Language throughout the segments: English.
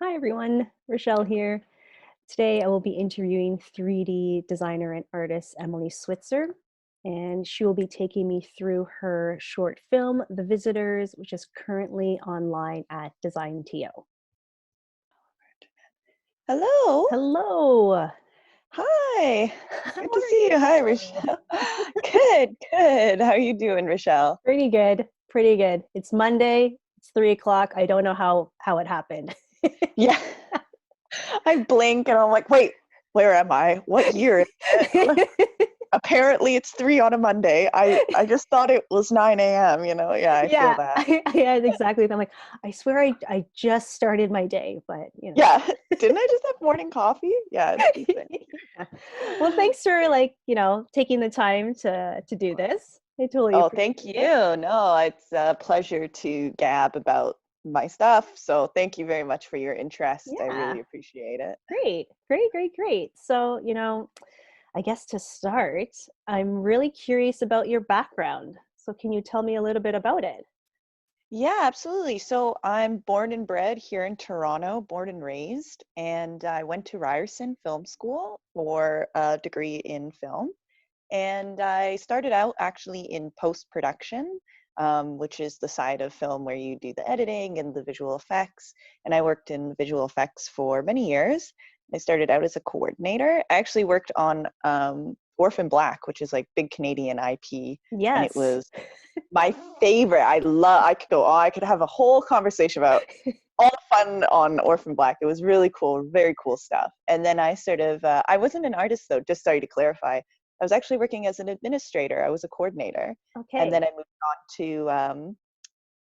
Hi everyone, Richelle here. Today I will be interviewing 3D designer and artist Emily Switzer, and she will be taking me through her short film, The Visitors, which is currently online at DesignTO. Hello. Hello, Hi. how Good to are see you. Hi, you? Rochelle. Good, good. How are you doing, Rochelle? Pretty good, pretty good. It's Monday, it's 3 o'clock. I don't know how it happened. Yeah. I blink and I'm like, wait, where am I? What year is it? Apparently it's 3 on a Monday. I just thought it was 9 a.m., Yeah, I feel Yeah, that. I had exactly. I'm like, I swear I just started my day, but Yeah. Didn't I just have morning coffee? Yeah, it's decent. Yeah. Well, thanks for taking the time to do this. I totally Oh, thank appreciate you. it. No, it's a pleasure to gab about my stuff. So thank you very much for your interest. I Yeah. really appreciate it. Great. Great, great, great. So, I guess to start, I'm really curious about your background. So, can you tell me a little bit about it? Yeah, absolutely. So I'm born and bred here in Toronto, born and raised, and I went to Ryerson Film School for a degree in film. And I started out actually in post-production, which is the side of film where you do the editing and the visual effects. And I worked in visual effects for many years. I started out as a coordinator. I actually worked on Orphan Black, which is like big Canadian IP, and it Yes. was my favorite. I could go on. I could have a whole conversation about all the fun on Orphan Black. It was really cool, very cool stuff. And then I sort of, I wasn't an artist though, just sorry to clarify. I was actually working as an administrator. I was a coordinator. And then Okay. I moved on to,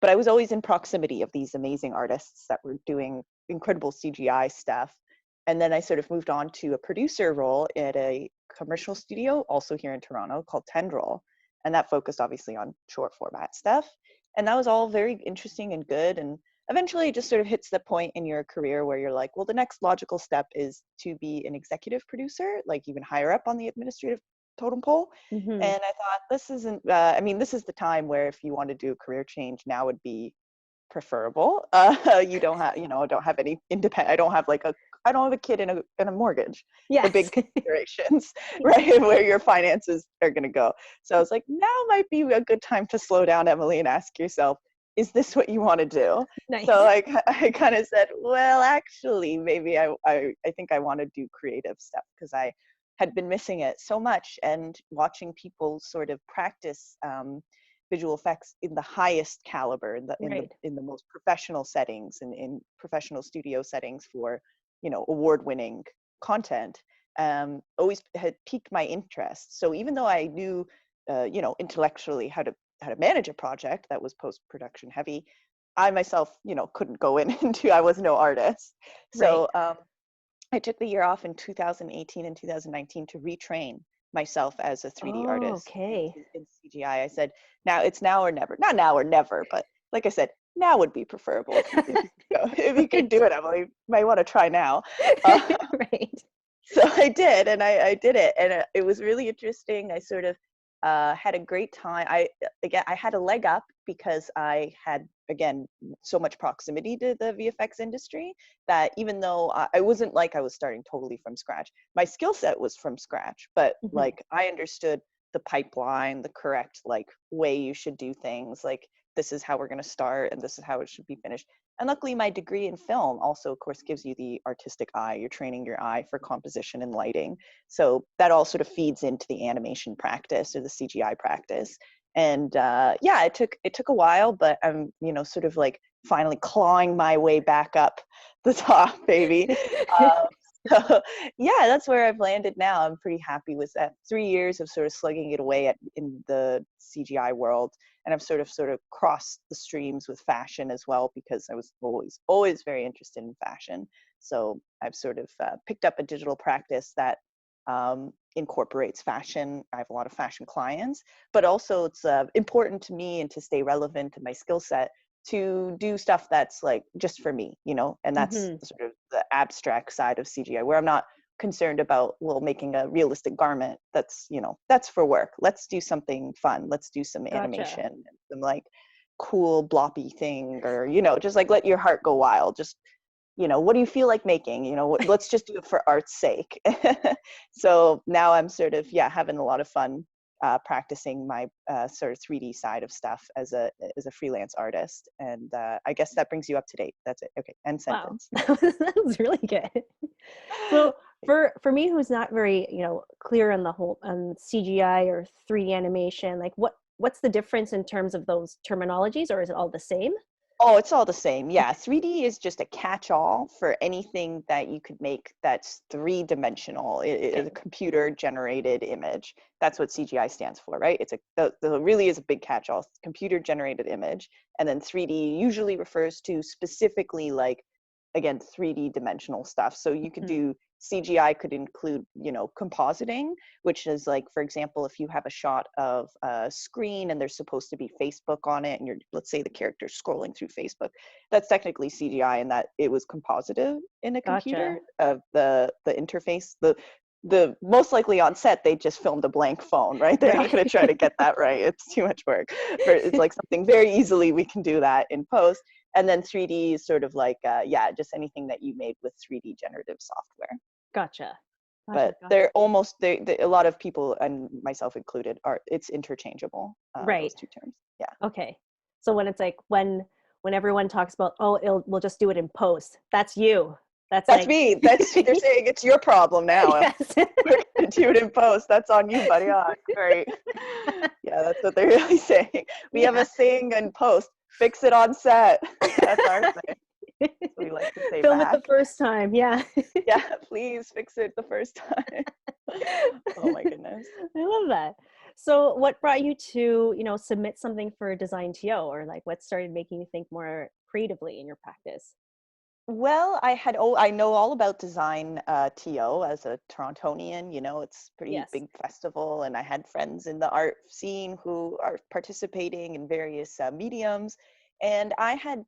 but I was always in proximity of these amazing artists that were doing incredible CGI stuff. And then I sort of moved on to a producer role at a commercial studio, also here in Toronto, called Tendril. And that focused obviously on short format stuff. And that was all very interesting and good. And eventually it just sort of hits the point in your career where you're like, well, the next logical step is to be an executive producer, like even higher up on the administrative totem pole. Hmm. And I thought, this isn't, this is the time where if you want to do a career change, now would be preferable. You don't have, don't have any independent, I don't have a kid in a mortgage, the Yes. big considerations, Yeah. right? Where your finances are going to go. So I was like, now might be a good time to slow down, Emily, and ask yourself, is this what you want to do? So Nice. I kind of said, well, actually, maybe I think I want to do creative stuff because I had been missing it so much and watching people sort of practice visual effects in the highest caliber Right. in the most professional settings and in professional studio settings for award-winning content always had piqued my interest. So even though I knew intellectually how to manage a project that was post-production heavy, I myself couldn't go in into, I was no artist. Right. So I took the year off in 2018 and 2019 to retrain myself as a 3D Oh, artist okay. in CGI. I said, it's now or never. Not now or never, but like I said, now would be preferable if you could go. If you could Right. do it, Emily, you might want to try now. Uh, Right. so I did, and I did it, and it was really interesting. I sort of had a great time. I had a leg up because I had again so much proximity to the VFX industry that even though I wasn't like I was starting totally from scratch, my skill set was from scratch, but Mhm. like I understood the pipeline, the correct like way you should do things, like this is how we're going to start and this is how it should be finished. And luckily, my degree in film also, of course, gives you the artistic eye. You're training your eye for composition and lighting. So that all sort of feeds into the animation practice or the CGI practice. And yeah, it took a while, but I'm sort of like finally clawing my way back up the top, baby. Um, so yeah, that's where I've landed now. I'm pretty happy with that. 3 years of sort of slugging it away in the CGI world, and I've sort of crossed the streams with fashion as well because I was always very interested in fashion. So I've sort of picked up a digital practice that incorporates fashion. I have a lot of fashion clients, but also it's important to me and to stay relevant to my skill set to do stuff that's like just for me, and that's Mhm. sort of the abstract side of CGI where I'm not concerned about making a realistic garment that's for work. Let's do something fun. Let's do some Gotcha. animation and some like cool bloppy thing, or just like let your heart go wild. Just what do you feel like making? Let's just do it for art's sake. So now I'm sort of, having a lot of fun practicing my sort of 3D side of stuff as a freelance artist. And I guess that brings you up to date. That's it. Okay, end Wow, sentence. that was really good. So for me, who's not very clear on the whole CGI or 3D animation, like what's the difference in terms of those terminologies, or is it all the same? Oh, it's all the same. Yeah, 3D is just a catch-all for anything that you could make that's three-dimensional. It is a computer-generated image. That's what CGI stands for, right? The really is a big catch-all, computer-generated image. And then 3D usually refers to specifically, like, again, 3D dimensional stuff. So you could do CGI could include, compositing, which is like, for example, if you have a shot of a screen and there's supposed to be Facebook on it, and let's say the character's scrolling through Facebook, that's technically CGI, and that it was composited in a computer of the interface. The most likely on set, they just filmed a blank phone, right? They're not going to try to get that right. It's too much work. But it's like something very easily we can do that in post. And then 3D is sort of like, just anything that you made with 3D generative software. Gotcha. But they're almost, a lot of people, and myself included, it's interchangeable, right. those two terms. Yeah. Okay. So when it's like, when everyone talks about, we'll just do it in post, that's you. That's like... me. They're saying it's your problem now. Yes. We're gonna do it in post. That's on you, buddy. Oh, great. Yeah, that's what they're really saying. We have a saying in post: fix it on set. That's our thing. So we like to say film back. it the first time. Yeah. Yeah, please fix it the first time. Oh my goodness. I love that. So what brought you to, submit something for DesignTO, or like what started making you think more creatively in your practice? Well, I know all about DesignTO as a Torontonian. It's a pretty big festival, and I had friends in the art scene who are participating in various mediums. And I had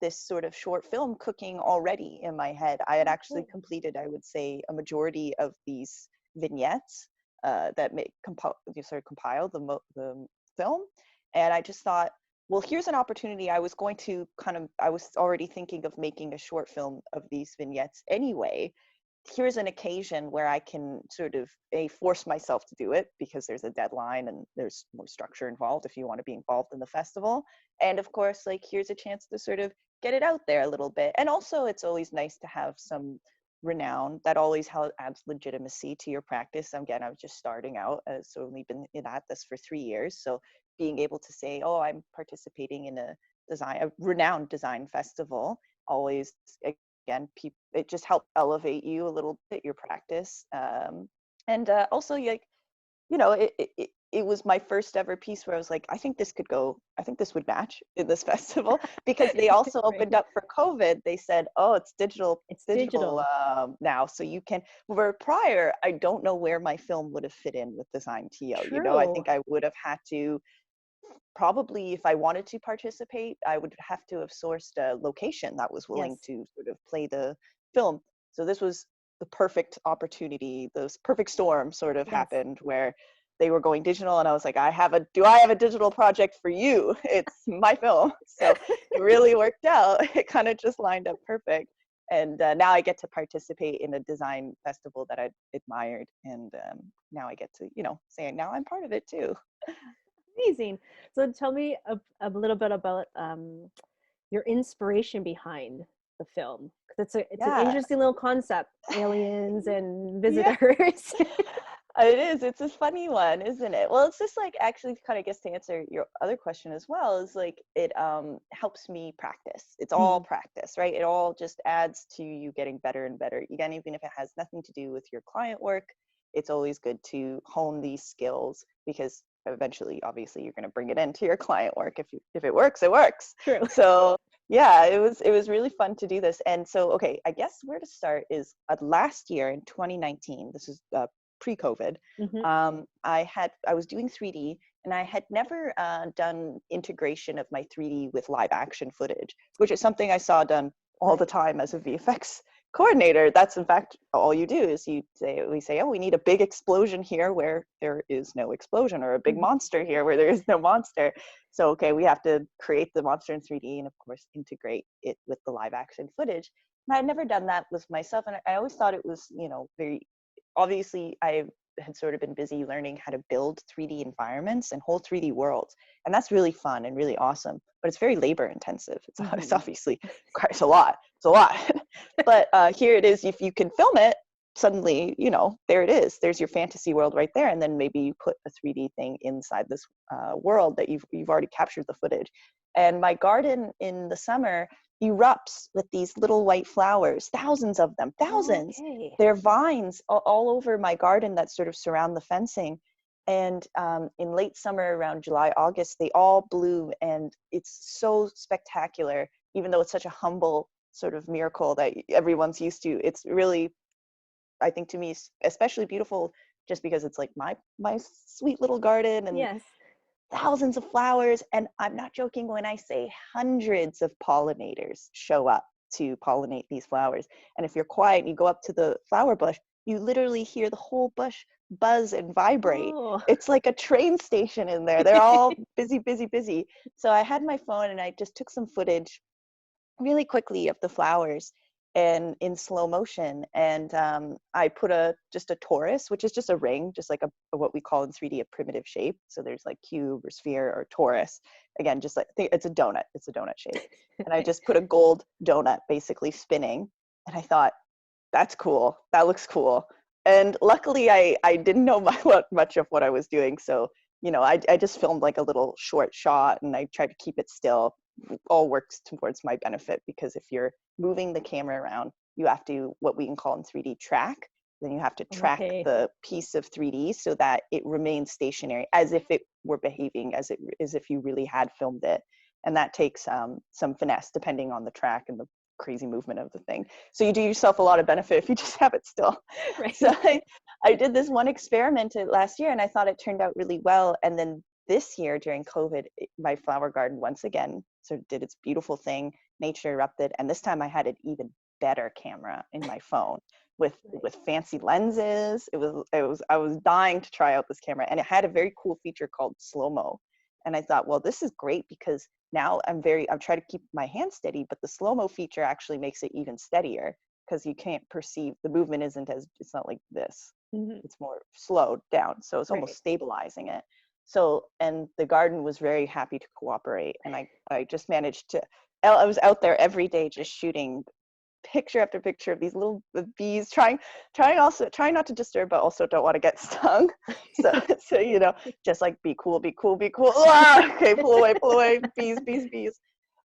this sort of short film cooking already in my head. I had actually completed, I would say, a majority of these vignettes that sort of compile the film. And I just thought, well, here's an opportunity. I was already thinking of making a short film of these vignettes anyway. Here's an occasion where I can sort of force myself to do it, because there's a deadline and there's more structure involved if you want to be involved in the festival. And of course, like, here's a chance to sort of get it out there a little bit. And also, it's always nice to have some renown. That always adds legitimacy to your practice. Again, I was just starting out, so I've only been at this for 3 years. So being able to say, oh, I'm participating in a renowned design festival, always, again, it just helped elevate you a little bit, your practice. And also, like, it was my first ever piece where I was like, I think this would match in this festival, because they also opened up for COVID. They said, oh, it's digital. It's digital now. So you can, where prior, I don't know where my film would have fit in with DesignTO. I think I would have had to, probably, if I wanted to participate, I would have to have sourced a location that was willing to sort of play the film. So this was the perfect opportunity. This perfect storm sort of happened, where they were going digital, and I was like, do I have a digital project for you? It's my film. So it really worked out. It kind of just lined up perfect. And now I get to participate in a design festival that I admired. And now I get to, say now I'm part of it too. Amazing. So tell me a little bit about your inspiration behind the film, because it's an interesting little concept, aliens and visitors. It is. It's a funny one, isn't it? Well, it's just like, actually, kind of, guess, to answer your other question as well, is like, it helps me practice. It's all practice, right? It all just adds to you getting better and better. Again, even if it has nothing to do with your client work, it's always good to hone these skills, because eventually, obviously, you're going to bring it into your client work. If it works, it works. True. So yeah, it was really fun to do this. And so, okay, I guess where to start is last year in 2019. This is pre-COVID. I was doing 3D, and I had never done integration of my 3D with live action footage, which is something I saw done all the time as a VFX coordinator. That's in fact all you do is we say, oh, we need a big explosion here where there is no explosion, or a big Mhm. monster here where there is no monster. So, okay, we have to create the monster in 3D and of course integrate it with the live action footage. And I'd never done that with myself. And I always thought it was, very obviously I had sort of been busy learning how to build 3D environments and whole 3D worlds. And that's really fun and really awesome, but it's very labor intensive. It's Mhm. obviously it's a lot. It's a lot. But here it is. If you can film it, suddenly, there it is. There's your fantasy world right there. And then maybe you put a 3D thing inside this world that you've already captured the footage. And my garden in the summer erupts with these little white flowers, thousands of them, thousands. Okay. They're vines all over my garden that sort of surround the fencing. And in late summer, around July, August, they all bloom. And it's so spectacular, even though it's such a humble sort of miracle that everyone's used to. It's really, I think, to me, especially beautiful just because it's like my sweet little garden and Yes. thousands of flowers. And I'm not joking when I say hundreds of pollinators show up to pollinate these flowers. And if you're quiet and you go up to the flower bush, you literally hear the whole bush buzz and vibrate. Oh. It's like a train station in there. They're all busy, busy, busy. So I had my phone and I just took some footage really quickly of the flowers and in slow motion. And I put just a torus, which is just a ring, just like what we call in 3D a primitive shape. So there's like cube or sphere or torus. Again, just like, think it's a donut. It's a donut shape. And I just put a gold donut basically spinning. And I thought, that's cool. That looks cool. And luckily I didn't know much of what I was doing. So, I just filmed like a little short shot and I tried to keep it still. All works towards my benefit, because if you're moving the camera around, you have to, what we can call in 3D, track. Then you have to track Okay. the piece of 3D so that it remains stationary, as if it were behaving as if you really had filmed it. And that takes some finesse depending on the track and the crazy movement of the thing. So you do yourself a lot of benefit if you just have it still. Right. So I did this one experiment last year and I thought it turned out really well. And then this year during COVID, my flower garden once again sort of did its beautiful thing. Nature erupted, and this time I had an even better camera in my phone with fancy lenses. I was dying to try out this camera, and it had a very cool feature called slow-mo. And I thought, well, this is great because now I'm trying to keep my hand steady, but the slow-mo feature actually makes it even steadier because you can't perceive the movement it's not like this. Mhm. It's more slowed down. So it's almost Right. stabilizing it. So, and the garden was very happy to cooperate. And I just managed to, I was out there every day just shooting picture after picture of these little bees, trying not to disturb, but also don't want to get stung. So, just like be cool, be cool, be cool. Ah, okay, pull away, bees, bees, bees.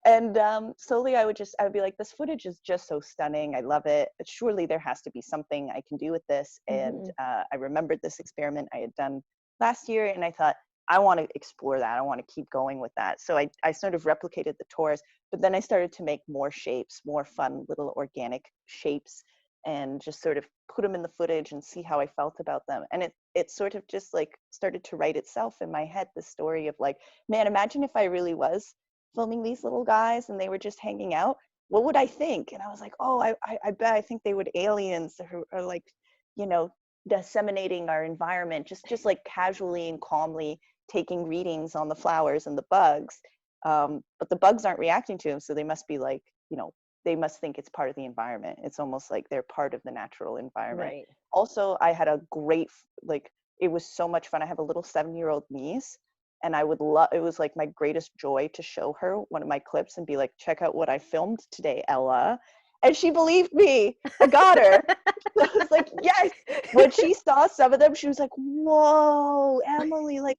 And slowly I would be like, this footage is just so stunning. I love it. But surely there has to be something I can do with this. And Mhm. I remembered this experiment I had done last year. And I thought, I want to explore that. I want to keep going with that. So I sort of replicated the torus, but then I started to make more shapes, more fun little organic shapes, and just sort of put them in the footage and see how I felt about them. And it sort of just like started to write itself in my head, the story of like, man, imagine if I really was filming these little guys and they were just hanging out, what would I think? And I was like, oh, I bet I think they would aliens who are like, you know, disseminating our environment, just like casually and calmly taking readings on the flowers and the bugs. But the bugs aren't reacting to them, so they must be like, they must think it's part of the environment. It's almost like they're part of the natural environment. Right. Also, I had a great, like, it was so much fun. I have a little 7-year-old niece, and I would love, it was like my greatest joy to show her one of my clips and be like, check out what I filmed today, Ella. And she believed me. I got her. I was like, yes. When she saw some of them, she was like, whoa, Emily, like,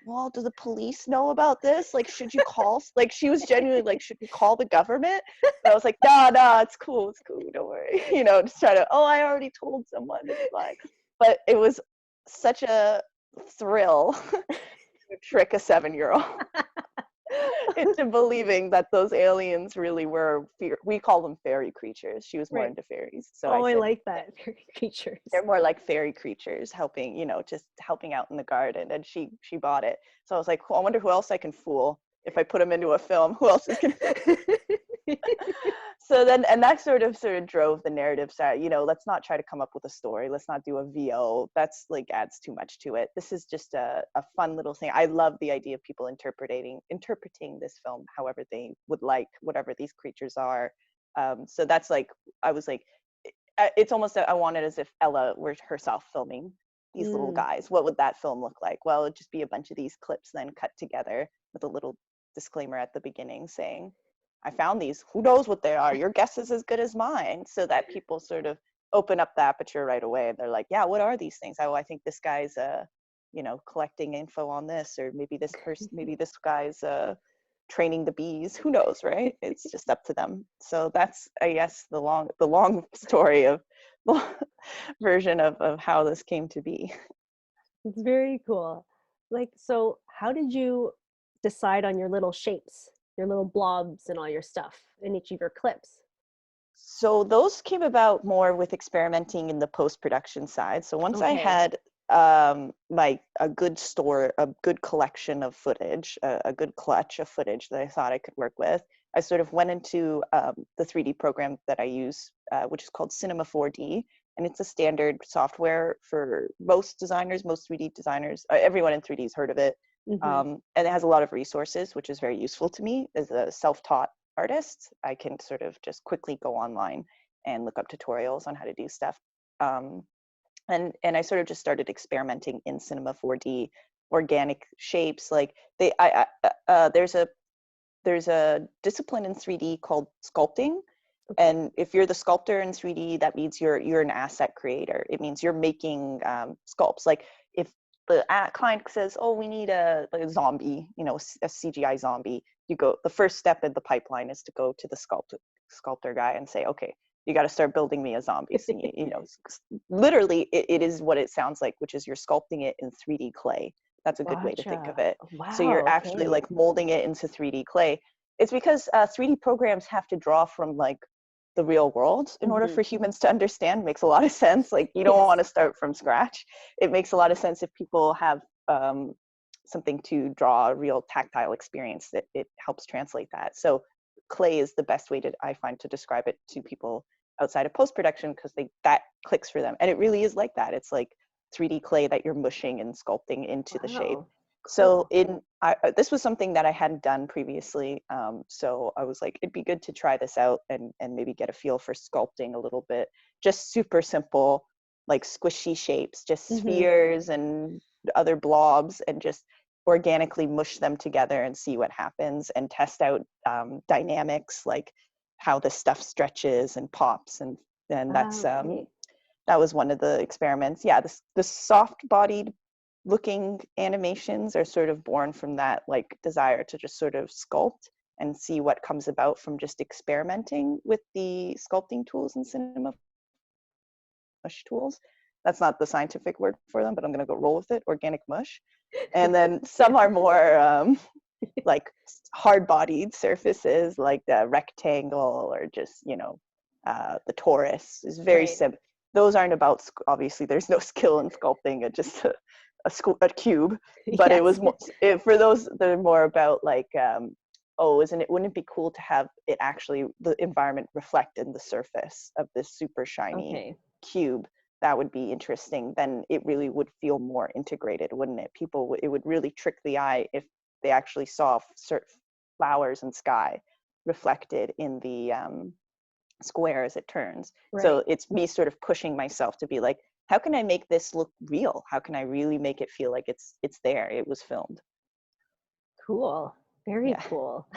well, do the police know about this? Like, should you call? Like, she was genuinely like, should we call the government? And I was like, no, it's cool, don't worry. Just try to, oh, I already told someone, it's fine. But it was such a thrill to trick a 7-year-old into believing that those aliens really were, we call them fairy creatures. She was more Right. into fairies. So I Oh, I said, like that. Creatures. they're more like fairy creatures helping, just helping out in the garden. And she bought it. So I was like, I wonder who else I can fool if I put them into a film. Who else is going to? So then, and that sort of drove the narrative side, you know, let's not try to come up with a story. Let's not do a VO. That's like adds too much to it. This is just a fun little thing. I love the idea of people interpreting this film however they would like, whatever these creatures are. So that's like, I was like, it's almost, I wanted as if Ella were herself filming these little guys. What would that film look like? Well, it'd just be a bunch of these clips then cut together with a little disclaimer at the beginning saying, I found these, who knows what they are? Your guess is as good as mine. So that people sort of open up the aperture right away. They're like, yeah, what are these things? Oh, I think this guy's, you know, collecting info on this, or maybe this person, maybe this guy's training the bees. Who knows, right? It's just up to them. So that's, I guess, the long story of version of how this came to be. It's very cool. Like, so how did you decide on your little shapes, your little blobs and all your stuff in each of your clips? So those came about more with experimenting in the post-production side. So once I Okay. had a good collection of footage, a good clutch of footage that I thought I could work with, I sort of went into the 3D program that I use, which is called Cinema 4D. And it's a standard software for most designers, most 3D designers. Everyone in 3D has heard of it. Mm-hmm. And it has a lot of resources, which is very useful to me as a self-taught artist. I can sort of just quickly go online and look up tutorials on how to do stuff. And I sort of just started experimenting in Cinema 4D, organic shapes. Like there's a discipline in 3D called sculpting. Okay. And if you're the sculptor in 3D, that means you're an asset creator. It means you're making sculpts. Like if the client says, "Oh, we need a zombie, you know, a CGI zombie," you go. The first step in the pipeline is to go to the sculptor guy and say, "Okay, you got to start building me a zombie." So you know, literally, it is what it sounds like, which is you're sculpting it in 3D clay. That's a good way to think of Gotcha. it. So you're Wow. actually Okay. like molding it into 3D clay. It's because 3D programs have to draw from like the real world in order Mm-hmm. for humans to understand. Makes a lot of sense. Like you don't Yes. want to start from scratch. It makes a lot of sense if people have something to draw a real tactile experience, that it helps translate that. So clay is the best way to, I find, to describe it to people outside of post-production, because that clicks for them. And it really is like that. It's like 3D clay that you're mushing and sculpting into the shape. Wow. So Cool. this was something that I hadn't done previously. So I was like, it'd be good to try this out and maybe get a feel for sculpting a little bit. Just super simple, like squishy shapes, just Mm-hmm. spheres and other blobs, and just organically mush them together and see what happens, and test out dynamics, like how the stuff stretches and pops. And that's Okay. that was one of the experiments. Yeah, the soft bodied looking animations are sort of born from that like desire to just sort of sculpt and see what comes about from just experimenting with the sculpting tools and cinema mush tools. That's not the scientific word for them, but I'm going to go roll with it. Organic mush. And then some are more like hard-bodied surfaces, like the rectangle, or just, you know, the torus is very Right. simple. Those aren't about, obviously there's no skill in sculpting. It's just a cube. But it Yes. was for those that are more about like, oh, wouldn't it be cool to have it actually, the environment reflect in the surface of this super shiny Okay. cube? That would be interesting. Then it really would feel more integrated, wouldn't it? It would really trick the eye if they actually saw flowers and sky reflected in the square as it turns. Right. So it's me sort of pushing myself to be like, how can I make this look real? How can I really make it feel like it's there? It was filmed. Cool. Very Yeah. cool.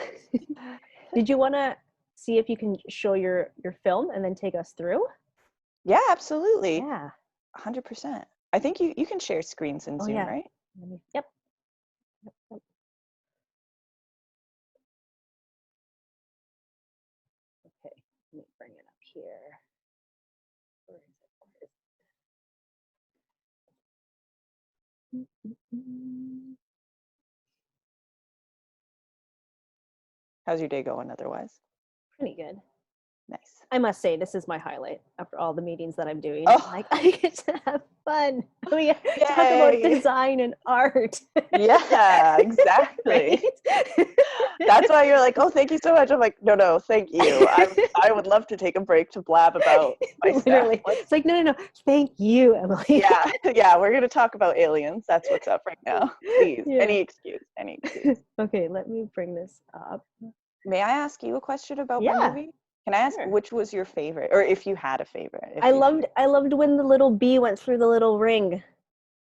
Did you want to see if you can show your film and then take us through? Yeah, absolutely. Yeah. 100%. I think you can share screens in Oh Zoom, yeah. right? Yep. Yep. Yep. Okay. Let me bring it up here. Where is it? Where is it? How's your day going otherwise? Pretty good. Nice. I must say, this is my highlight after all the meetings that I'm doing. Oh, Like, I get to have fun. We talk about yay. design and art. Yeah, Right? exactly. That's why you're like, oh, thank you so much. I'm like, no, no, thank you. I would love to take a break to blab about my stuff. Literally. Let's, It's like, no, no, no. Thank you, Emily. yeah, yeah, we're gonna talk about aliens. That's what's up right now. Please, Yeah. any excuse, any excuse. Okay, let me bring this up. May I ask you a question about my Yeah, movie? Can I ask sure. which was your favorite, or if you had a favorite, if you had a I loved when the little bee went through the little ring.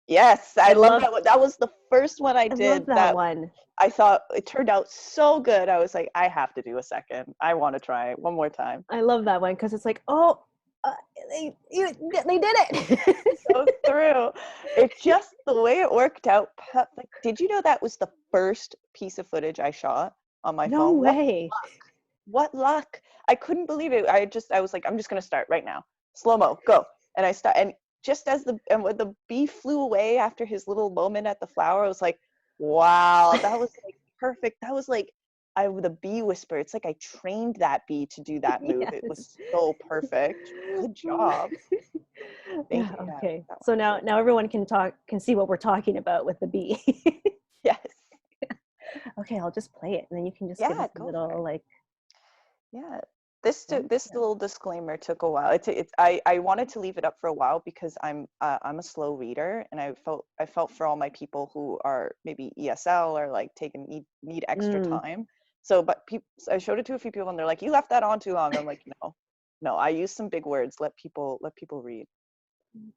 Yes, I I love love that one. That was the first one I I love did that that one. I thought it turned out so good. I was like, I have to do a second. I want to try it one more time. I love that one because it's like, oh, uh, they did it. So through. It just the way it worked out. Like, did you know that was the first piece of footage I shot on my No phone? way. What luck. I couldn't believe it. I was like, I'm just gonna start right now. Slow-mo, go. And I start, and just as when the bee flew away after his little moment at the flower, I was like, wow, that was like perfect. That was like the bee whisper. It's like I trained that bee to do that move. It Yes. was so perfect. Good job. Thank Yeah, you. Yeah, okay. that So one was now really now everyone can see what we're talking about with the bee. yes. Okay, I'll just play it and then you can just give Yeah, us a go for it. little like Yeah. This rundown. little disclaimer took a while. I wanted to leave it up for a while because I'm a slow reader, and I felt for all my people who are maybe ESL or like need extra Mm, time. So but I showed it to a few people and they're like, you left that on too long. I'm like, no. No, I use some big words. Let people read.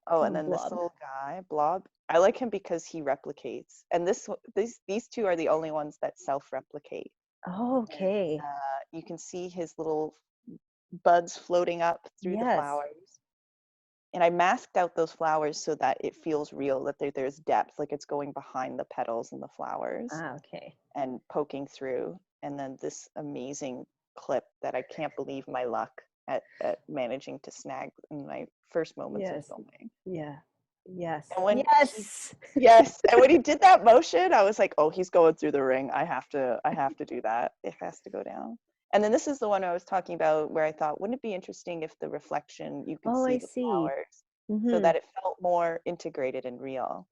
Oh, and from then this Blob. little guy, Blob. I like him because he replicates. And these two are the only ones that self-replicate. And Okay. you can see his little buds floating up through the Yes. flowers. And I masked out those flowers so that it feels real, that there's depth, like it's going behind the petals and the flowers Ah, okay. and poking through. And then this amazing clip that I can't believe my luck at managing to snag in my first moments of Yes. filming. Yeah. Yes. And when he Yes. yes, and when he did that motion, I was like, oh, he's going through the ring. I have to do that. It has to go down. And then this is the one I was talking about where I thought, wouldn't it be interesting if the reflection you could Oh, I see the see. flowers so Mm-hmm. that it felt more integrated and real.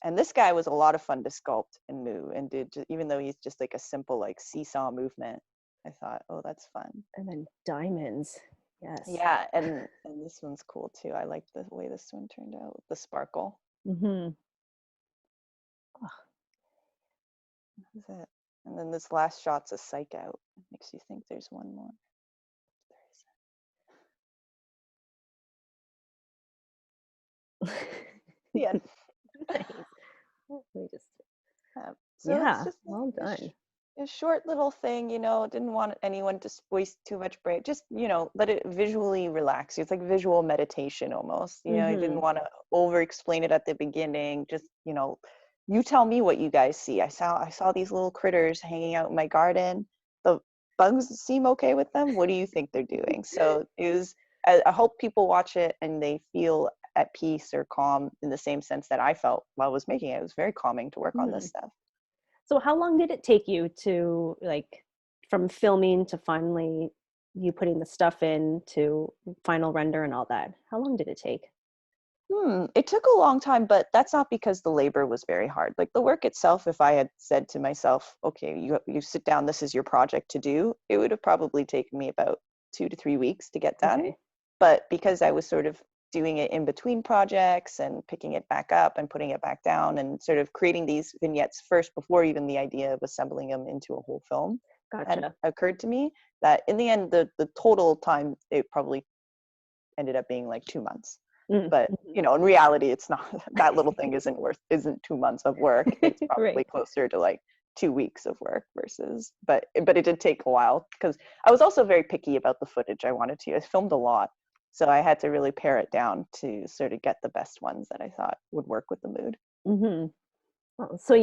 And this guy was a lot of fun to sculpt and move and even though he's just like a simple like seesaw movement, I thought, oh, that's fun. And then diamonds. Yes. Yeah, and this one's cool too. I like the way this one turned out with the sparkle. Mm-hmm. This is it. And then this last shot's a psych out. It makes you think there's one more. Yeah. Nice. Let me just So it's yeah, just like well done. a short little thing, didn't want anyone to waste too much brain. Just, let it visually relax you. It's like visual meditation almost. I didn't Mm-hmm. want to over explain it at the beginning. Just, you tell me what you guys see. I saw these little critters hanging out in my garden. The bugs seem okay with them. What do you think they're doing? So it was, I hope people watch it and they feel at peace or calm in the same sense that I felt while I was making it. It was very calming to work on Hmm. this stuff. So how long did it take you to like from filming to finally you putting the stuff in to final render and all that? How long did it take? It took a long time, but that's not because the labor was very hard. Like the work itself, if I had said to myself, okay, you sit down, this is your project to do, it would have probably taken me about 2 to 3 weeks to get done. Okay. But because I was sort of doing it in between projects and picking it back up and putting it back down and sort of creating these vignettes first before even the idea of assembling them into a whole film had Gotcha. occurred to me, that in the end, the total time, it probably ended up being like 2 months. Mm, But mhm. in reality, it's not. That little thing isn't 2 months of work. It's probably Right. closer to like 2 weeks of work versus. But it did take a while because I was also very picky about the footage I wanted to. I filmed a lot, so I had to really pare it down to sort of get the best ones that I thought would work with the mood. Mm-hmm. Well, so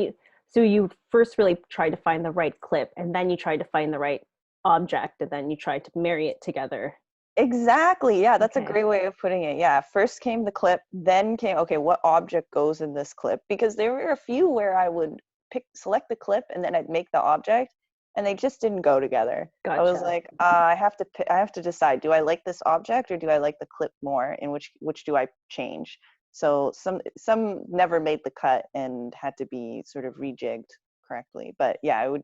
you first really tried to find the right clip and then you tried to find the right object and then you tried to marry it together. Exactly. Yeah, that's a Okay. great way of putting it. Yeah, first came the clip, then came, okay, what object goes in this clip? Because there were a few where I would select the clip and then I'd make the object. and they just didn't go together. I was Gotcha. like, I have to decide, do I like this object or do I like the clip more, and which do I change? So some never made the cut and had to be sort of rejigged correctly. But yeah, it would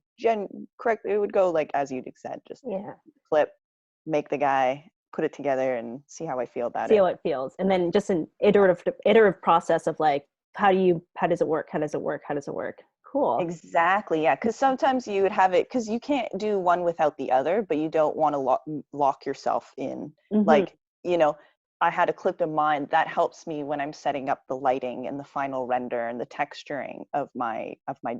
correct, it would go like as you'd said, just Yeah. clip, make the guy, put it together, and see how I feel about See it. how it feels. And then just an Yeah. iterative process of like, how does it work? How does it work? How does it work? Cool. Exactly, yeah, because sometimes you would have it, because you can't do one without the other, but you don't want to lock yourself in. Hmm. Like, you know, I had a clip in mind that helps me when I'm setting up the lighting and the final render and the texturing of my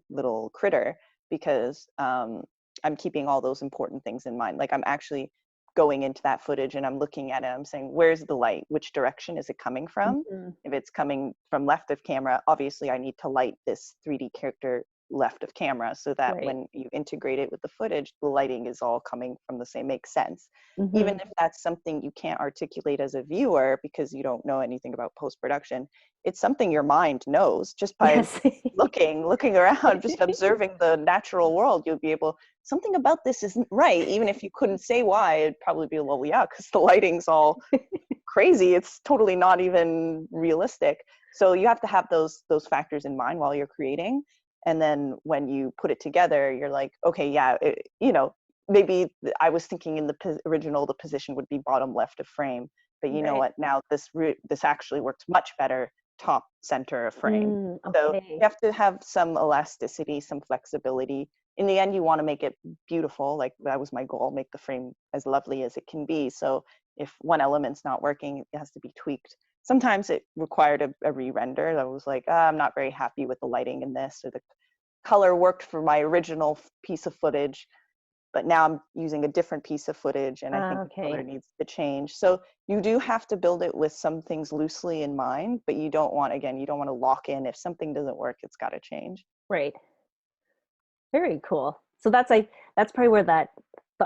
little critter, because I'm keeping all those important things in mind. Like, I'm actually going into that footage and I'm looking at it, I'm saying, where's the light? Which direction is it coming from? Hmm. If it's coming from left of camera, obviously I need to light this 3D character left of camera so that Right. when you integrate it with the footage, the lighting is all coming from the same, makes sense. Even Hmm. if that's something you can't articulate as a viewer because you don't know anything about post-production, it's something your mind knows just by Yes. looking around, just observing the natural world. You'll be able, something about this isn't right. Even if you couldn't say why, it'd probably be, well, yeah, because the lighting's all crazy. It's totally not even realistic. So you have to have those factors in mind while you're creating. And then when you put it together, you're like, okay, yeah, maybe I was thinking in the original, the position would be bottom left of frame, but you know Right. what? Now this actually works much better top center of frame. So Okay. you have to have some elasticity, some flexibility. In the end, you want to make it beautiful. Like, that was my goal, make the frame as lovely as it can be. So if one element's not working, it has to be tweaked. Sometimes it required a re-render. I was like, I'm not very happy with the lighting in this, or the color worked for my original piece of footage, but now I'm using a different piece of footage and I think the color Okay. needs to change. So you do have to build it with some things loosely in mind, but you don't want, again, you don't want to lock in. If something doesn't work, it's got to change. Right. Very cool. So that's probably where the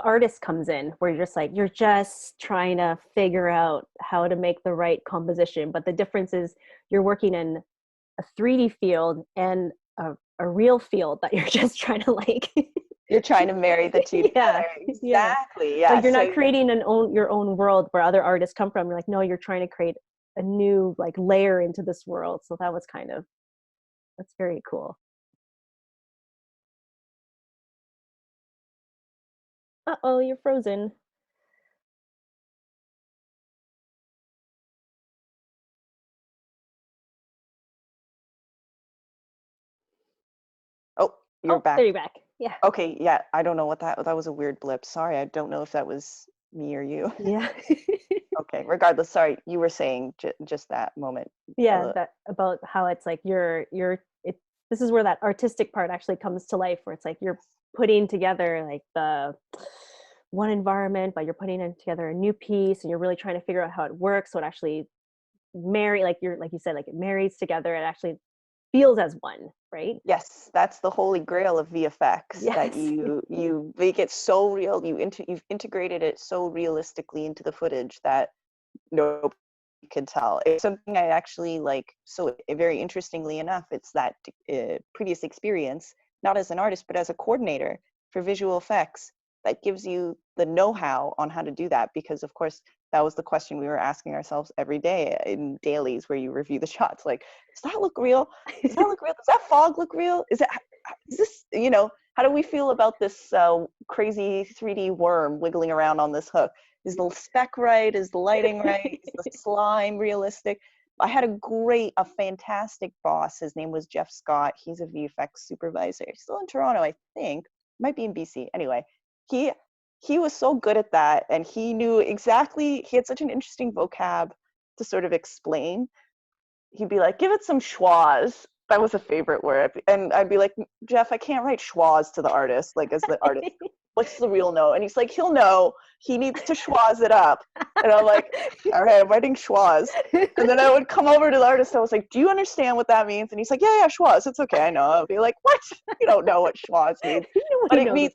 artist comes in, where you're just trying to figure out how to make the right composition. But the difference is you're working in a 3D field and a real field that you're just trying to like You're trying to marry the two yeah, together. yeah. Exactly. Yeah. Like you're So not creating your own world where other artists come from. You're like, no, you're trying to create a new like layer into this world. So that's very cool. Uh-oh, you're frozen. oh, you're Oh, there back. you're back. Yeah. Okay, yeah, I don't know what that was, a weird blip. Sorry, I don't know if that was me or you. Yeah. Okay, regardless, sorry, you were saying just that moment. Yeah, Uh, that about how it's like this is where that artistic part actually comes to life, where it's like you're putting together like the one environment, but you're putting it together a new piece and you're really trying to figure out how it works so it actually like you said, like it marries together, it actually feels as one, right? yes, that's the holy grail of VFX, that Yes. you make it so real, you've integrated it so realistically into the footage that nobody can tell. It's something I actually like. So very interestingly enough, it's that previous experience, not as an artist, but as a coordinator for visual effects, that gives you the know-how on how to do that. Because of course, that was the question we were asking ourselves every day in dailies where you review the shots. Like, does that look real? Does that look real? Does that fog look real? Is this, how do we feel about this crazy 3D worm wiggling around on this hook? Is the spec right? Is the lighting right? Is the slime realistic? I had a fantastic boss. His name was Jeff Scott. He's a VFX supervisor. He's still in Toronto, I think. Might be in BC. Anyway, he he was so good at that, and he knew exactly. He had such an interesting vocab to sort of explain. He'd be like, "Give it some schwaz." That was a favorite word, and I'd be like, "Jeff, I can't write schwaz to the artist, like as the artist. What's the real note?" And he's like, "He'll know. He needs to schwaz it up." And I'm like, "All right, I'm writing schwaz." And then I would come over to the artist. I was like, "Do you understand what that means?" And he's like, "Yeah, yeah, schwaz. It's okay. I know." I'll be like, "What? You don't know what schwaz means?" But Nobody knows.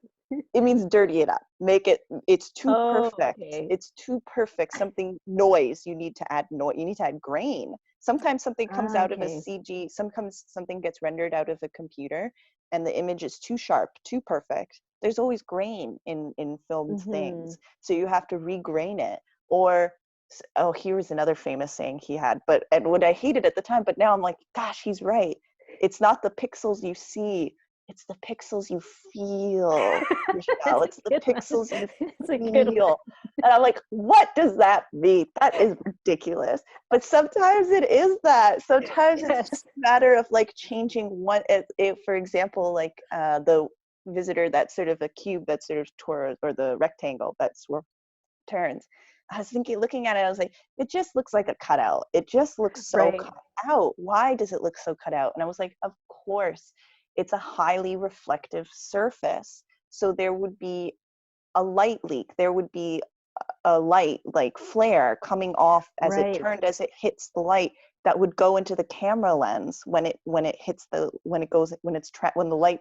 it means dirty it up. Make it. It's too Oh, perfect. okay. It's too perfect. Something noise. You need to add noise. You need to add grain. Sometimes something comes out of a Okay. CG. Sometimes something gets rendered out of a computer, and the image is too sharp, too perfect, there's always grain in filmed Mm-hmm. things. So you have to regrain it. Or, oh, here was another famous saying he had, and what I hated at the time, but now I'm like, gosh, he's right. It's not the pixels you see, it's the pixels you feel, It's Richelle. a It's the good one. pixels you It's a good one. feel. And I'm like, what does that mean? That is ridiculous. But sometimes it is that. Sometimes it's Yes. just a matter of like changing one. For example, like the visitor that's sort of a cube that's sort of towards, or the rectangle that's where turns. I was thinking, looking at it, I was like, it just looks like a cutout. It just looks so Right. cut out. Why does it look so cut out? And I was like, of course, it's a highly reflective surface. So there would be a light leak. There would be a light like flare coming off as it Right. turned, as it hits the light, that would go into the camera lens when it hits the when it goes when it's when the light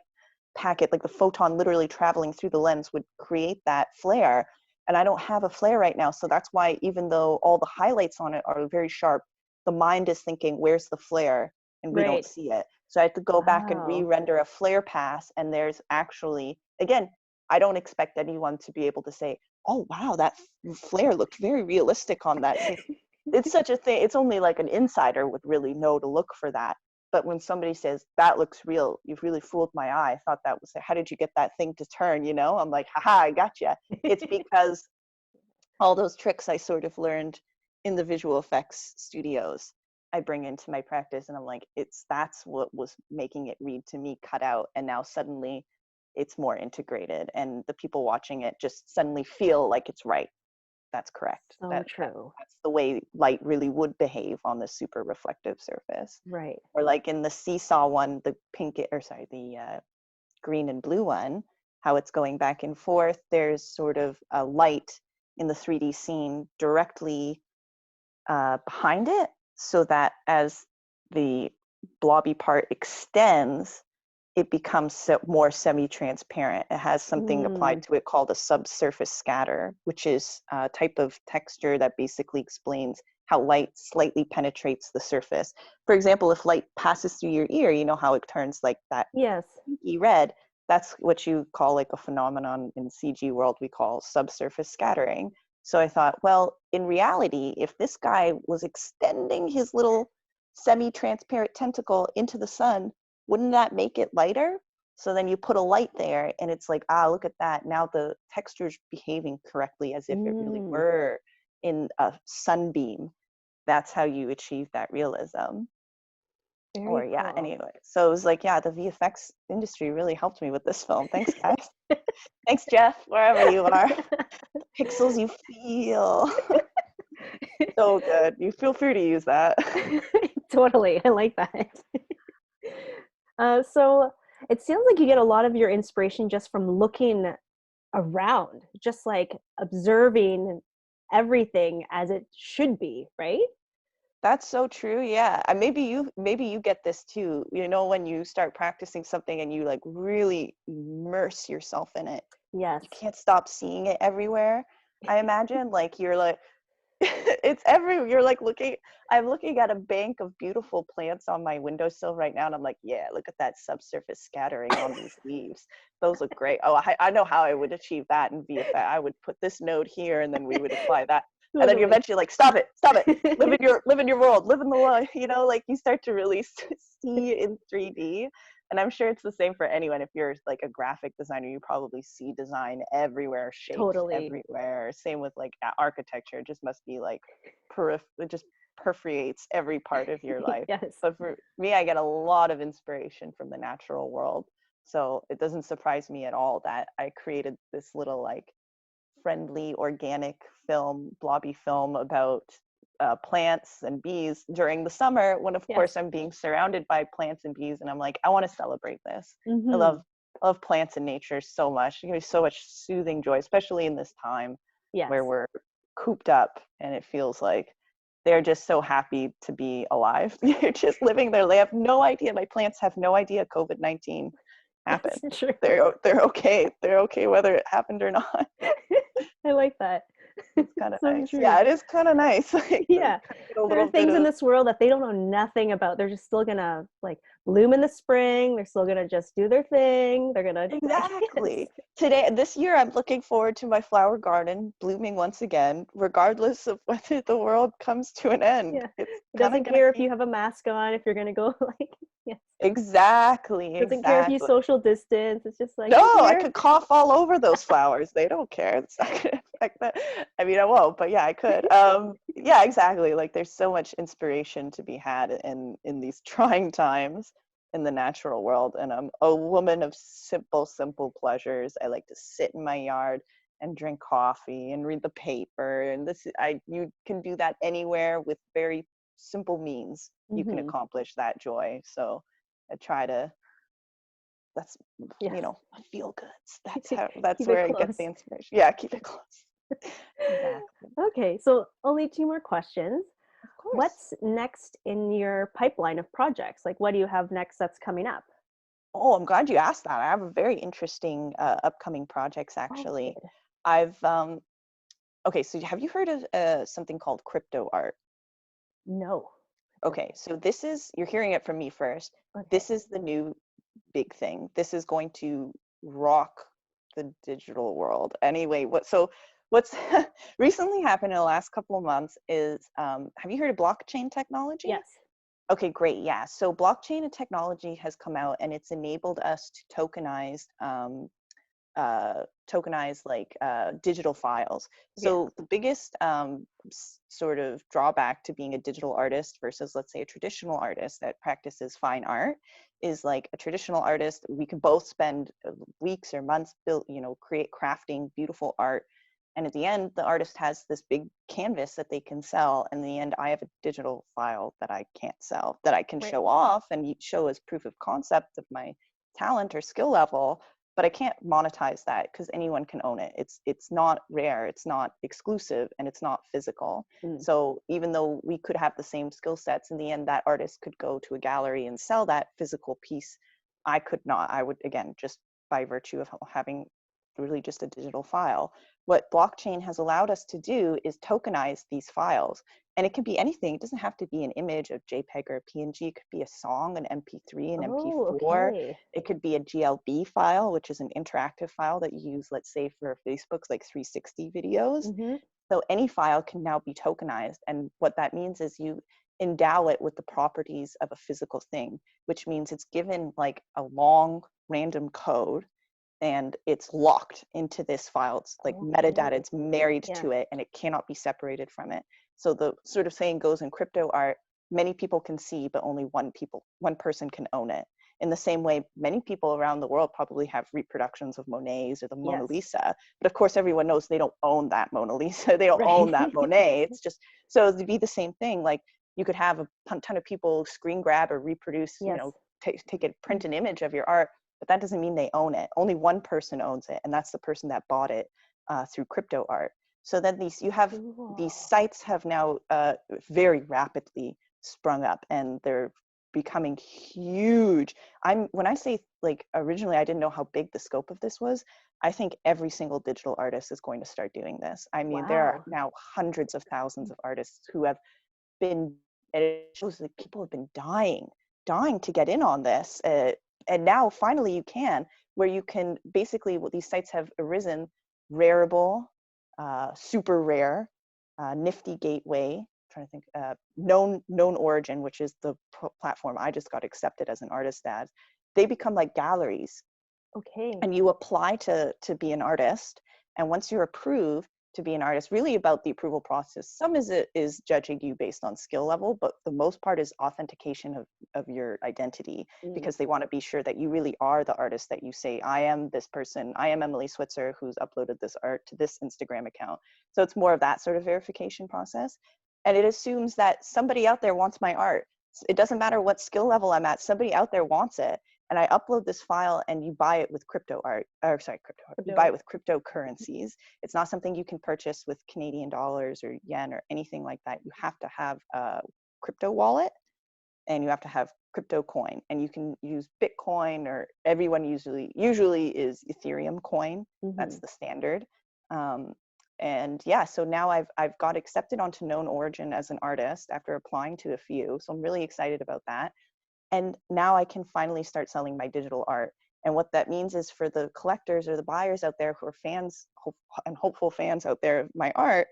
packet, like the photon literally traveling through the lens, would create that flare. And I don't have a flare right now, so that's why even though all the highlights on it are very sharp, the mind is thinking, where's the flare, and we don't Right. see it. So I had to go back and Wow. re-render a flare pass, and there's actually, again, I don't expect anyone to be able to say, oh wow, that flare looked very realistic on that thing. It's such a thing, it's only like an insider would really know to look for that. But when somebody says, that looks real, you've really fooled my eye, I thought that was, how did you get that thing to turn, you know? I'm like, haha, I gotcha. It's because all those tricks I sort of learned in the visual effects studios, I bring into my practice, and I'm like, that's what was making it read to me cut out. And now suddenly it's more integrated, and the people watching it just suddenly feel like it's right. That's correct. So true. That's the way light really would behave on the super reflective surface. Right. Or like in the seesaw one, the the green and blue one, how it's going back and forth. There's sort of a light in the 3D scene directly behind it, so that as the blobby part extends, it becomes more semi-transparent. It has something applied Mm. to it called a subsurface scatter, which is a type of texture that basically explains how light slightly penetrates the surface. For example, if light passes through your ear, you know how it turns like that Yes. pinky red. That's what you call, like, a phenomenon in CG world we call subsurface scattering. So I thought, well, in reality, if this guy was extending his little semi-transparent tentacle into the sun, wouldn't that make it lighter? So then you put a light there, and it's like, look at that. Now the texture's behaving correctly as if it really Mm. were in a sunbeam. That's how you achieve that realism. Or Very yeah, cool. anyway. So it was like, yeah, the VFX industry really helped me with this film. Thanks, guys. Thanks, Jeff, wherever you are. Pixels you feel. So good. You feel free to use that. Totally. I like that. So it seems like you get a lot of your inspiration just from looking around, just like observing everything as it should be, right? That's so true. Yeah. And maybe you get this too. You know, when you start practicing something and you like really immerse yourself in it, Yes. you can't stop seeing it everywhere. I imagine, like, you're like, it's every, you're like looking, I'm looking at a bank of beautiful plants on my windowsill right now, and I'm like, yeah, look at that subsurface scattering on these leaves. Those look great. Oh, I know how I would achieve that in VFX. I would put this node here, and then we would apply that. And then you're Totally. eventually like, stop it, stop it. Live in your world, live in the world, you know, like you start to really see in 3D. And I'm sure it's the same for anyone. If you're like a graphic designer, you probably see design everywhere, shapes Totally. everywhere. Same with like architecture. It just must be like it just perforates every part of your life. Yes. But for me, I get a lot of inspiration from the natural world. So it doesn't surprise me at all that I created this little like friendly organic film, blobby film about plants and bees during the summer, when of Yes. course I'm being surrounded by plants and bees, and I'm like, I want to celebrate this. I Mm-hmm. love plants and nature so much. It gives me so much soothing joy, especially in this time where Yes. we're cooped up, and it feels like they're just so happy to be alive. They're just living their, they have no idea. My plants have no idea COVID-19 happened. It's true. They're okay. They're okay whether it happened or not. I like that. It's kind of So nice. true. Yeah, it is kind of nice. Like to Yeah. kind of get a There little are bit things in of this world that they don't know nothing about. They're just still gonna like bloom in the spring. They're still gonna just do their thing. They're gonna like exactly. Today, this year, I'm looking forward to my flower garden blooming once again, regardless of whether the world comes to an end. yeah. It's It kind of doesn't gonna care if you keep have a mask on, if you're gonna go like yes. exactly, Doesn't care if you exactly. social distance. It's just like, I'm No, I here. could cough all over those flowers. They don't care. It's not gonna affect that. I mean, I won't, but yeah, I could. Yeah, exactly. Like there's so much inspiration to be had in these trying times in the natural world. And I'm a woman of simple, simple pleasures. I like to sit in my yard and drink coffee and read the paper. And you can do that anywhere with very simple means. You can Hmm. accomplish that joy. So I try to that's Yes. feel goods. That's Keep it where I get the close. inspiration. Yeah, keep it close. Exactly. Okay, so only two more questions. Of course. What's next in your pipeline of projects? Like, what do you have next that's coming up? Oh, I'm glad you asked that. I have a very interesting upcoming projects Oh, actually. good. I've okay, so have you heard of something called crypto art? No. Okay, so this is you're hearing it from me first. Okay. This is the new big thing. This is going to rock the digital world. Anyway, what's recently happened in the last couple of months is have you heard of blockchain technology? Yes. Okay, great. Yeah. So blockchain and technology has come out and it's enabled us to tokenize like digital files. Yes. So the biggest sort of drawback to being a digital artist versus, let's say, a traditional artist that practices fine art is like a traditional artist, we can both spend weeks or months create crafting beautiful art. And at the end, the artist has this big canvas that they can sell. And in the end, I have a digital file that I can't sell, that I can Right. show off and show as proof of concept of my talent or skill level, but I can't monetize that because anyone can own it. It's not rare, it's not exclusive, and it's not physical. Mm. So even though we could have the same skill sets, in the end, that artist could go to a gallery and sell that physical piece. I could not. I would, again, just by virtue of having really just a digital file. What blockchain has allowed us to do is tokenize these files. And it can be anything. It doesn't have to be an image, a JPEG or a PNG. It could be a song, an MP3, an Oh, MP4. okay. It could be a GLB file, which is an interactive file that you use, let's say, for Facebook's like 360 videos. Mm-hmm. So any file can now be tokenized. And what that means is you endow it with the properties of a physical thing, which means it's given like a long random code and it's locked into this file. It's like metadata, Okay. it's married Yeah. to it and it cannot be separated from it. So the sort of saying goes in crypto art, many people can see, but only one person can own it. In the same way, many people around the world probably have reproductions of Monet's or the Mona Yes. Lisa, but of course everyone knows they don't own that Mona Lisa, they don't Right. own that Monet. It's just, so it'd be the same thing. Like you could have a ton of people screen grab or reproduce, Yes. take a print an image of your art, but that doesn't mean they own it. Only one person owns it, and that's the person that bought it through crypto art. So then these Cool. sites have now very rapidly sprung up, and they're becoming huge. When I say like originally I didn't know how big the scope of this was. I think every single digital artist is going to start doing this. I mean, there are Wow. now hundreds of thousands of artists who have been, and it shows that people have been dying to get in on this. And now finally you can, where you can basically, what these sites have arisen, Rareable, super rare, Nifty Gateway, trying to think, known origin, which is the platform I just got accepted as an artist as. They become like galleries, Okay. and you apply to be an artist, and once you're approved to be an artist, really about the approval process, some is judging you based on skill level, but the most part is authentication of your identity, Mm. because they want to be sure that you really are the artist that you say, I am this person, I am Emily Switzer who's uploaded this art to this Instagram account. So it's more of that sort of verification process, and it assumes that somebody out there wants my art. It doesn't matter what skill level I'm at, somebody out there wants it, and I upload this file and you buy it with crypto art, or sorry, crypto art. You buy it with cryptocurrencies. It's not something you can purchase with Canadian dollars or yen or anything like that. You have to have a crypto wallet, and you have to have crypto coin, and you can use Bitcoin, or everyone usually is Ethereum coin. Mm-hmm. That's the standard. And yeah, so now I've got accepted onto Known Origin as an artist after applying to a few. So I'm really excited about that. And now I can finally start selling my digital art. And what that means is for the collectors or the buyers out there who are fans and hopeful fans out there of my art,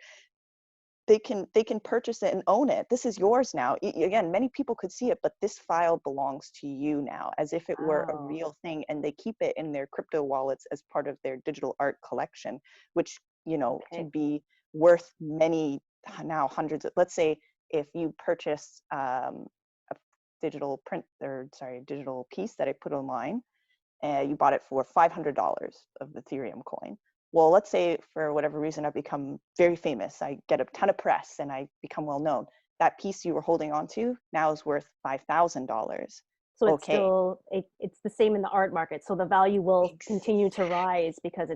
they can purchase it and own it. This is yours now. Again, many people could see it, but this file belongs to you now, as if it were a Wow. real thing, and they keep it in their crypto wallets as part of their digital art collection, which, you know, Okay. can be worth many, now hundreds of, let's say if you purchase a digital print, or sorry, digital piece that I put online, and you bought it for $500 of Ethereum coin. Well, let's say for whatever reason I become very famous, I get a ton of press and I become well known. That piece you were holding on to now is worth $5,000. So it's Okay. still it's the same in the art market. So the value will continue to Exactly. rise because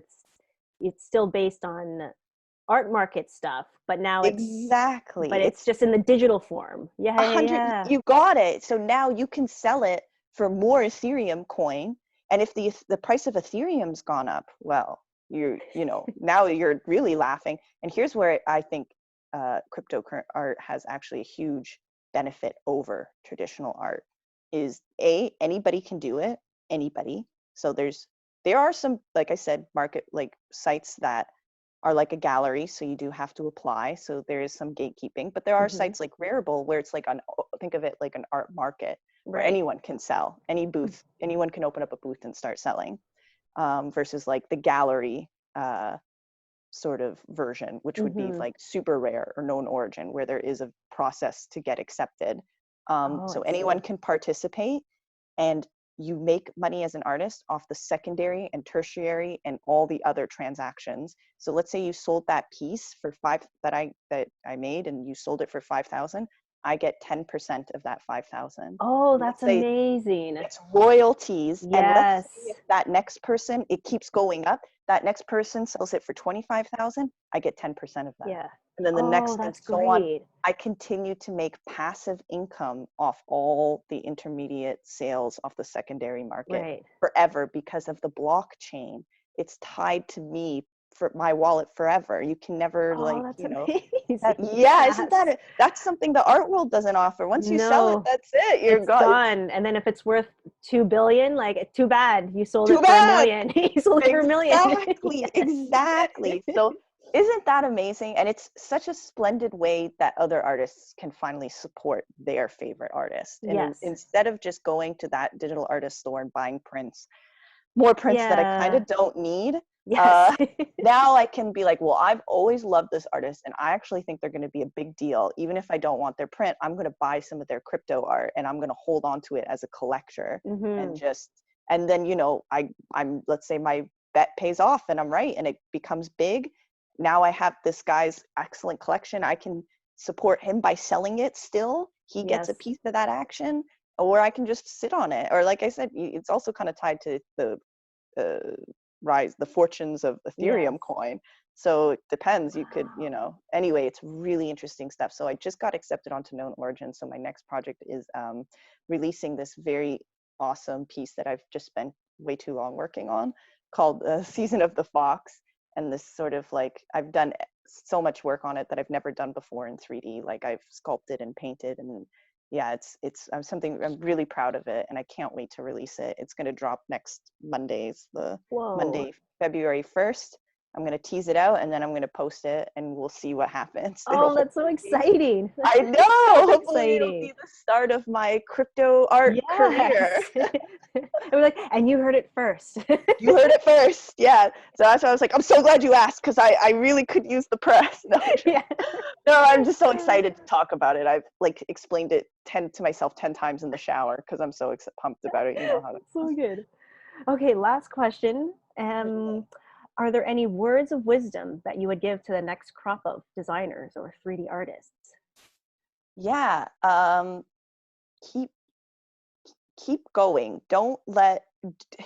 it's still based on art market stuff, but now Exactly. it's It's just in the digital form. Yeah, a yeah, hundred. yeah. You got it. So now you can sell it for more Ethereum coin, and if the price of Ethereum's gone up, well, you know, now you're really laughing. And here's where I think cryptocurrency art has actually a huge benefit over traditional art. Is anybody can do it, anybody. So there are some, like I said, market like sites that are like a gallery, so you do have to apply. So there is some gatekeeping, but there are Hmm. sites like Rarible where it's like think of it like an art market where Right. anyone can sell, any booth, anyone can open up a booth and start selling, versus like the gallery sort of version, which would be Hmm. like super rare or known origin, where there is a process to get accepted. Oh, So I anyone see. can participate, and you make money as an artist off the secondary and tertiary and all the other transactions. So let's say you sold that piece for that I made, and you sold it for 5,000. I get 10% of that 5,000. Oh, that's Let's say amazing. it's royalties, and let's say Yes. if that next person, it keeps going up, that next person sells it for 25,000, I get 10% of that. Yeah. And then the Oh, next, and that's so on. great. I continue to make passive income off all the intermediate sales off the secondary market Right. forever because of the blockchain. It's tied to me for my wallet forever. You can never, Oh, like, that's you know, amazing. yeah, isn't Yes. that's something the art world doesn't offer. Once you sell it, No, that's it. You're it's gone. It's done. And then if it's worth 2 billion, like too bad. You sold too it for a bad. million. You sold it for a million. Exactly, Yes. exactly. So isn't that amazing? And it's such a splendid way that other artists can finally support their favorite artist. And Yes. instead of just going to that digital artist store and buying prints, more prints that I kind Yeah. of don't need, Yes. uh, now I can be like, well, I've always loved this artist and I actually think they're going to be a big deal. Even if I don't want their print, I'm going to buy some of their crypto art and I'm going to hold on to it as a collector, and Hmm. just, and then, you know, I'm, let's say my bet pays off and I'm right and it becomes big. Now I have this guy's excellent collection. I can support him by selling it still. He gets a Yes. piece of that action, or I can just sit on it. Or like I said, it's also kind of tied to uh, the fortunes of Yes. Ethereum coin. So it depends. You could, you know, anyway, it's really interesting stuff. So I just got accepted onto Known Origin. So my next project is releasing this very awesome piece that I've just spent way too long working on, called Season of the Fox. And this sort of like, I've done so much work on it that I've never done before in 3D. Like I've sculpted and painted, and yeah, it's something, I'm really proud of it, and I can't wait to release it. It's going to drop next Mondays, the Whoa. Monday, February 1st. I'm going to tease it out and then I'm going to post it and we'll see what happens. It'll Oh, that's so hopefully be, exciting. I That's so know, hopefully it'll exciting. be the start of my crypto art career. Yes. And we're like, and you heard it first. You heard it first. Yeah. So that's why I was like, I'm so glad you asked, because I really could use the press. No, Yeah. no, I'm just so excited to talk about it. I've like explained it 10 to myself 10 times in the shower because I'm so pumped about it. You know how that So goes. good. Okay, last question. Are there any words of wisdom that you would give to the next crop of designers or 3D artists? Yeah. Keep keep going. Don't let,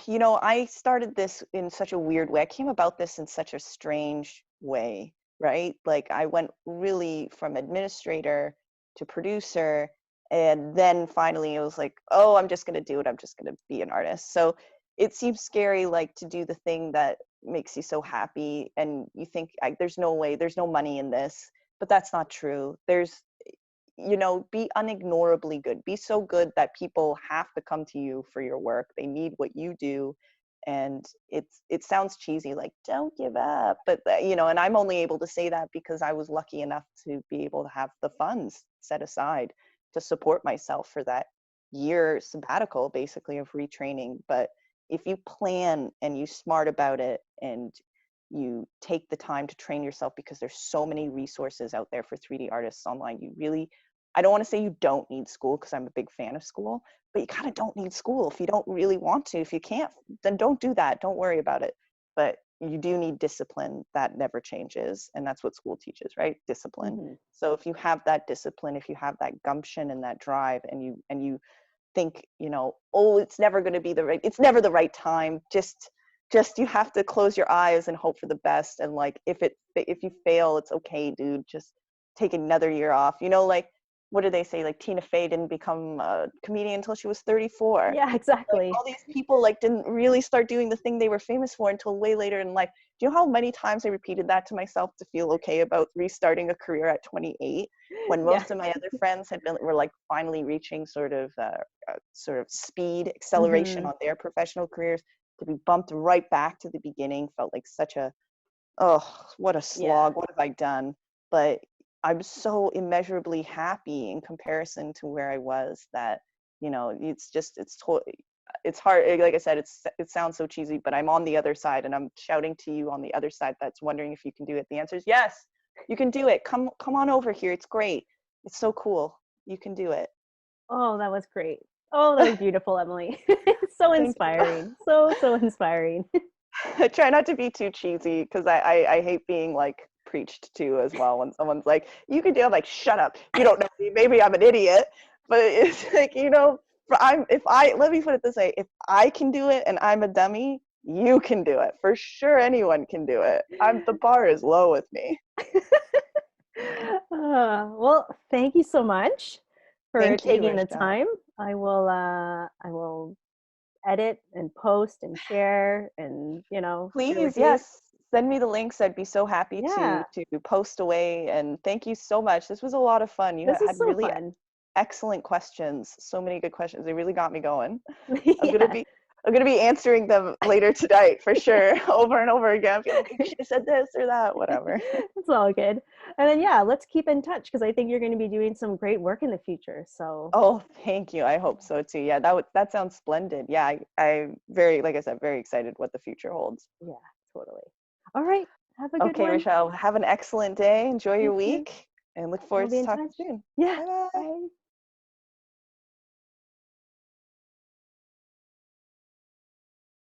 you know, I started this in such a weird way. I came about this in such a strange way, right? Like I went really from administrator to producer, and then finally it was like, oh, I'm just going to do it. I'm just going to be an artist. So it seems scary, like to do the thing that makes you so happy, and you think there's no way, there's no money in this, but that's not true. There's, be unignorably good. Be so good that people have to come to you for your work. They need what you do. And it sounds cheesy, like, don't give up. But, and I'm only able to say that because I was lucky enough to be able to have the funds set aside to support myself for that year sabbatical, basically, of retraining. But if you plan and you smart about it and you take the time to train yourself, because there's so many resources out there for 3D artists online, I don't want to say you don't need school, because I'm a big fan of school, but you kind of don't need school if you don't really want to. If you can't, then don't do that. Don't worry about it. But you do need discipline. That never changes. And that's what school teaches, right? Discipline. Mm-hmm. So if you have that discipline, if you have that gumption and that drive, and you think, oh, it's never the right time. Just you have to close your eyes and hope for the best. And like, if you fail, it's okay, dude. Just take another year off. Like, what do they say? Like, Tina Fey didn't become a comedian until she was 34. Yeah, exactly. Like, all these people didn't really start doing the thing they were famous for until way later in life. Do you know how many times I repeated that to myself to feel okay about restarting a career at 28, when most of my other friends were like finally reaching sort of speed, acceleration Mm-hmm. on their professional careers? To be bumped right back to the beginning felt like such a, oh, what a slog. Yeah. What have I done? But I'm so immeasurably happy in comparison to where I was, that, it's hard. Like I said, it sounds so cheesy, but I'm on the other side, and I'm shouting to you on the other side that's wondering if you can do it. The answer is yes, you can do it. Come on over here. It's great. It's so cool. You can do it. Oh, that was great. Oh, that was beautiful, Emily. So Thank you. inspiring. So inspiring. I try not to be too cheesy, because I hate being like preached to as well. When someone's like, you can do it, I'm like, shut up. You don't know me. Maybe I'm an idiot. But it's like, let me put it this way, if I can do it and I'm a dummy, you can do it. For sure, anyone can do it. The bar is low with me. Well, thank you so much for Thank you, taking the Richelle. time. I will edit and post and share and share with Please, you. yes. Send me the links. I'd be so happy to Yeah, post away. And thank you so much. This was a lot of fun. You this is had so really fun. excellent questions. So many good questions. They really got me going. I'm gonna Yeah, be answering them later tonight for sure, over and over again. Feel like you should have said this or that, whatever. it's all good. And then yeah, let's keep in touch, because I think you're going to be doing some great work in the future. So Oh, thank you. I hope so too. Yeah, that sounds splendid. Yeah, I very, like I said, very excited what the future holds. yeah, totally. All right, have a good Okay, one. Richelle, have an excellent day. Enjoy You your too. week, and look We'll forward be to in talking touch. soon. Yeah. Bye bye. Bye.